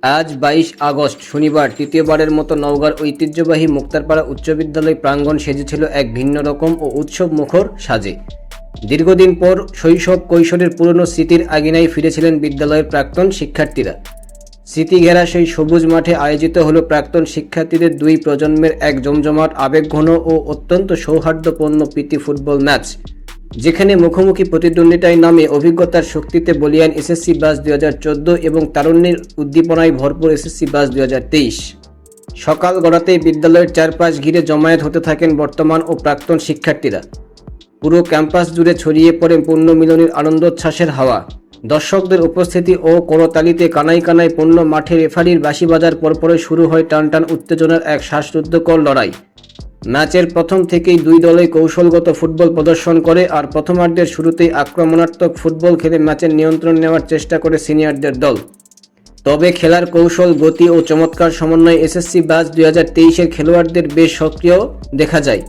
আজ ২২ আগস্ট শনিবার তৃতীয়বারের মতো নওগাঁর ঐতিহ্যবাহী মুক্তারপাড়া উচ্চ বিদ্যালয় প্রাঙ্গণ সেজেছিল এক ভিন্ন রকম ও উৎসব মুখর সাজে। দীর্ঘদিন পর শৈশব কৈশোরের পুরনো স্মৃতির আঙিনায় ফিরেছিলেন বিদ্যালয়ের প্রাক্তন শিক্ষার্থীরা। স্মৃতি ঘেরা সেই সবুজ মাঠে আয়োজিত হলো প্রাক্তন শিক্ষার্থীদের দুই প্রজন্মের এক জমজমাট আবেগঘন ও অত্যন্ত সৌহার্দ্যপূর্ণ প্রীতি ফুটবল ম্যাচ, যেখানে মুখোমুখি প্রতিদ্বন্দ্বিতায় নামে অভিজ্ঞতার শক্তিতে বলীয়ান এসএসসি ব্যাচ ২০১৪ এবং তারুণ্যের উদ্দীপনায় ভরপুর এসএসসি ব্যাচ ২০২৩। সকাল গড়াতেই বিদ্যালয়ের চারপাশ ঘিরে জমায়েত হতে থাকেন বর্তমান ও প্রাক্তন শিক্ষার্থীরা। পুরো ক্যাম্পাস জুড়ে ছড়িয়ে পড়ে পুণ্যমিলনের আনন্দোচ্ছ্বাসের হাওয়া। দর্শকদের উপস্থিতি ও করতালিতে কানায় কানায় পূর্ণ মাঠে রেফারির বাঁশি বাজার পরপরই শুরু হয় টানটান উত্তেজনার এক শ্বাসরুদ্ধকর লড়াই। ম্যাচের প্রথম থেকেই দুই দলই কৌশলগত ফুটবল প্রদর্শন করে, আর প্রথমার্ধের শুরুতেই আক্রমণাত্মক ফুটবল খেলে ম্যাচের নিয়ন্ত্রণ নেওয়ার চেষ্টা করে সিনিয়রদের দল। তবে খেলার কৌশল, গতি ও চমৎকার সমন্বয়ে এসএসসি ব্যাচ ২০২৩-এর খেলোয়াড়দের বেশ সক্রিয় দেখা যায়।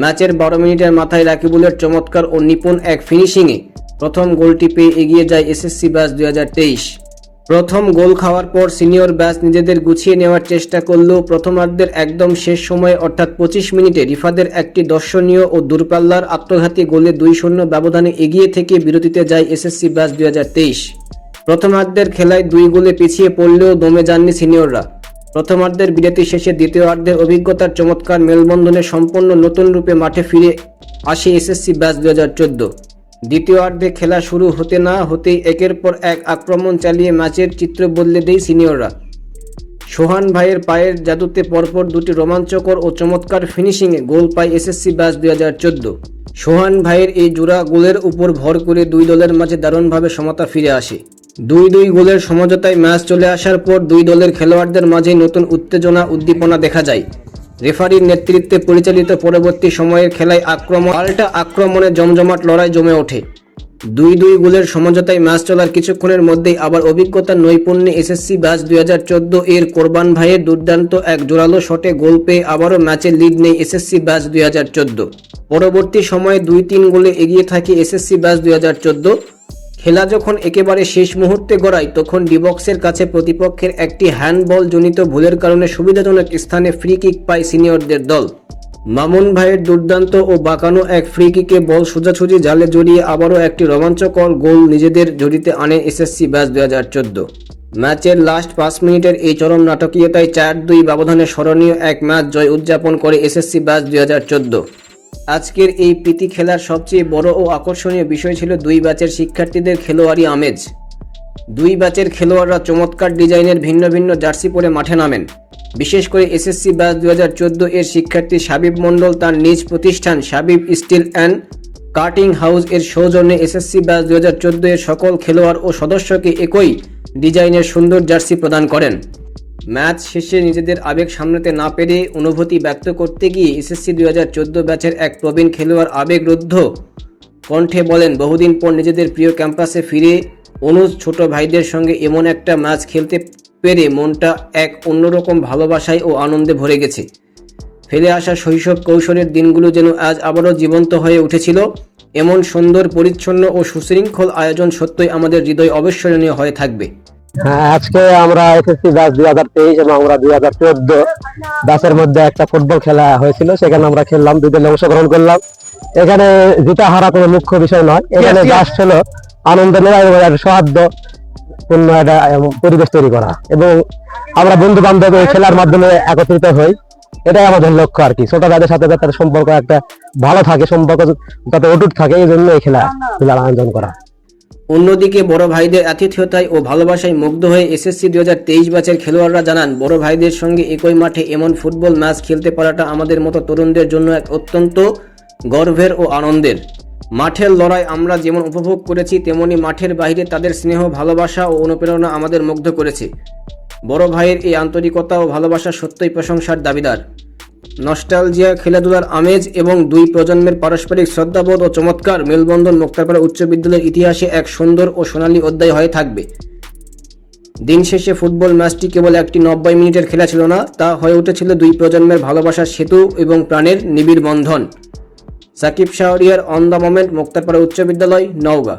ম্যাচের ১২ মিনিটের মাথায় রাকিবুলের চমৎকার ও নিপুণ এক ফিনিশিংয়ে প্রথম গোলটি পেয়ে এগিয়ে যায় এসএসসি ব্যাচ ২০২৩। প্রথম গোল খাওয়ার পর সিনিয়র ব্যাচ নিজেদের গুছিয়ে নেওয়ার চেষ্টা করলেও প্রথমার্ধের একদম শেষ সময়ে অর্থাৎ ২৫ মিনিটে রিফাদের একটি দর্শনীয় ও দূরপাল্লার আত্মঘাতী গোলে ২-০ ব্যবধানে এগিয়ে থেকে বিরতিতে যায় এসএসসি ব্যাচ ২০২৩। প্রথমার্ধের খেলায় ২ গোলে পিছিয়ে পড়লেও দমে যাননি সিনিয়ররা। প্রথমার্ধের বিরতি শেষে দ্বিতীয়ার্ধের অভিজ্ঞতার চমৎকার মেলবন্ধনে সম্পূর্ণ নতুন রূপে মাঠে ফিরে আসে এসএসসি ব্যাচ ২০১৪। দ্বিতীয়ার্ধে খেলা শুরু হতে না হতেই একের পর এক আক্রমণ চালিয়ে ম্যাচের চিত্র বদলে দেয় সিনিয়ররা। সোহান ভাইয়ের পায়ের জাদুতে পরপর দুটি রোমাঞ্চকর ও চমৎকার ফিনিশিংয়ে গোল পায় এসএসসি ব্যাচ ২০১৪। সোহান ভাইয়ের এই জোড়া গোলের উপর ভর করে দুই দলের মাঝে দারুণভাবে সমতা ফিরে আসে। ২-২ গোলের সমঝোতায় ম্যাচ চলে আসার পর দুই দলের খেলোয়াড়দের মাঝে নতুন উত্তেজনা উদ্দীপনা দেখা যায়। রেফারির নেতৃত্বে পরিচালিত পরবর্তী সময়ের খেলায় পাল্টা আক্রমণে জমজমাট লড়াই জমে ওঠে। ২-২ গোলের সমঝোতায় ম্যাচ চলার কিছুক্ষণের মধ্যেই আবার অভিজ্ঞতার নৈপুণ্যে এসএসসি ব্যাচ ২০১৪ এর কোরবান ভাইয়ের দুর্দান্ত এক জোরালো শটে গোল পেয়ে আবারও ম্যাচের লিড নেই এসএসসি ব্যাচ ২০১৪। পরবর্তী সময়ে ২-৩ গোলে এগিয়ে থাকে এসএসসি ব্যাচ ২০১৪। খেলা যখন একেবারে শেষ মুহূর্তে গড়ায় তখন ডিবক্সের কাছে প্রতিপক্ষের একটি হ্যান্ডবল জনিত ভুলের কারণে সুবিধাজনক স্থানে ফ্রি কিক পায় সিনিয়রদের দল। মামুন ভাইয়ের দুর্দান্ত ও বাঁকানো এক ফ্রি কিকে বল সোজাসুজি জালে জড়িয়ে আবারও একটি রোমাঞ্চকর গোল নিজেদের ঝুড়িতে আনে এসএসসি ব্যাচ ২০১৪। ম্যাচের লাস্ট ৫ মিনিটের এই চরম নাটকীয়তায় ৪-২ ব্যবধানে স্মরণীয় এক ম্যাচ জয় উদযাপন করে এসএসসি ব্যাচ ২০১৪। আজকের এই প্রীতি খেলার সবচেয়ে বড় ও আকর্ষণীয় বিষয় ছিল দুই ব্যাচের শিক্ষার্থীদের খেলোয়াড়ি আমেজ। দুই ব্যাচের খেলোয়াড়রা চমৎকার ডিজাইনের ভিন্ন ভিন্ন জার্সি পরে মাঠে নামেন। বিশেষ করে এসএসসি ব্যাচ ২০১৪ এর শিক্ষার্থী সাবিব মণ্ডল তার নিজ প্রতিষ্ঠান Sabib steel and cutting house এর সৌজন্যে এসএসসি ব্যাচ ২০১৪ এর সকল খেলোয়াড় ও সদস্যকে একই ডিজাইনের সুন্দর জার্সি প্রদান করেন। ম্যাচ শেষে নিজেদের আবেগ সামলাতে না পেরে অনুভূতি ব্যক্ত করতে গিয়ে এসএসসি ২০১৪ ব্যাচের এক প্রবীণ খেলোয়াড় আবেগরুদ্ধ কণ্ঠে বলেন, বহুদিন পর নিজেদের প্রিয় ক্যাম্পাসে ফিরে অনুজ ছোট ভাইদের সঙ্গে এমন একটা ম্যাচ খেলতে পেরে মনটা এক অন্যরকম ভালোবাসায় ও আনন্দে ভরে গেছে। ফেলে আসা শৈশব কৈশোরের দিনগুলো যেন আজ আবারও জীবন্ত হয়ে উঠেছিল। এমন সুন্দর, পরিচ্ছন্ন ও সুশৃঙ্খল আয়োজন সত্যই আমাদের হৃদয় অবিস্মরণীয় হয়ে থাকবে। হ্যাঁ, আজকে আমরা এসএসসি ব্যাচ ২০২৩ এবং আমরা ২০১৪ ব্যাচের মধ্যে একটা ফুটবল খেলা হয়েছিল, সেখানে আমরা খেললাম, দুই দলে অংশগ্রহণ করলাম। এখানে জিতা হারা কোনো মুখ্য বিষয় নয়, এখানে জাস্ট হলো আনন্দ নেওয়া এবং সৌহার্দ্য পূর্ণ একটা পরিবেশ তৈরি করা, এবং আমরা বন্ধু বান্ধব এই খেলার মাধ্যমে একত্রিত হই, এটাই আমাদের লক্ষ্য আর কি। ছোট ভাইদের সাথে তাদের সম্পর্ক একটা ভালো থাকে, সম্পর্ক যাতে অটুট থাকে, এই জন্য এই খেলার আয়োজন করা। অন্যদিকে বড় ভাইদের আতিথেয়তায় ও ভালোবাসায় মুগ্ধ হয়ে এসএসসি ২০২৩ ব্যাচের খেলোয়াড়রা জানান, বড় ভাইদের সঙ্গে একই মাঠে এমন ফুটবল ম্যাচ খেলতে পারাটা আমাদের মতো তরুণদের জন্য এক অত্যন্ত গর্বের ও আনন্দের। মাঠের লড়াই আমরা যেমন উপভোগ করেছি, তেমনি মাঠের বাইরে তাদের স্নেহ, ভালোবাসা ও অনুপ্রেরণা আমাদের মুগ্ধ করেছে। বড় ভাইয়ের এই আন্তরিকতা ও ভালোবাসা সত্যই প্রশংসার দাবিদার। নস্টালজিয়া, খেলাধুলার আমেজ এবং দুই প্রজন্মের পারস্পরিক শ্রদ্ধাবোধ ও চমৎকার মেলবন্ধন মুক্তারপাড়া উচ্চ বিদ্যালয়ের ইতিহাসে এক সুন্দর ও সোনালী অধ্যায় হয়ে থাকবে। দিন শেষে ফুটবল ম্যাচটি কেবল একটি ৯০ মিনিটের খেলা ছিল না, তা হয়ে উঠেছিল দুই প্রজন্মের ভালোবাসার সেতু এবং প্রাণের নিবিড় বন্ধন। Sakib Shahriar, on the moment, Muktarpara উচ্চ বিদ্যালয়, নওগাঁ।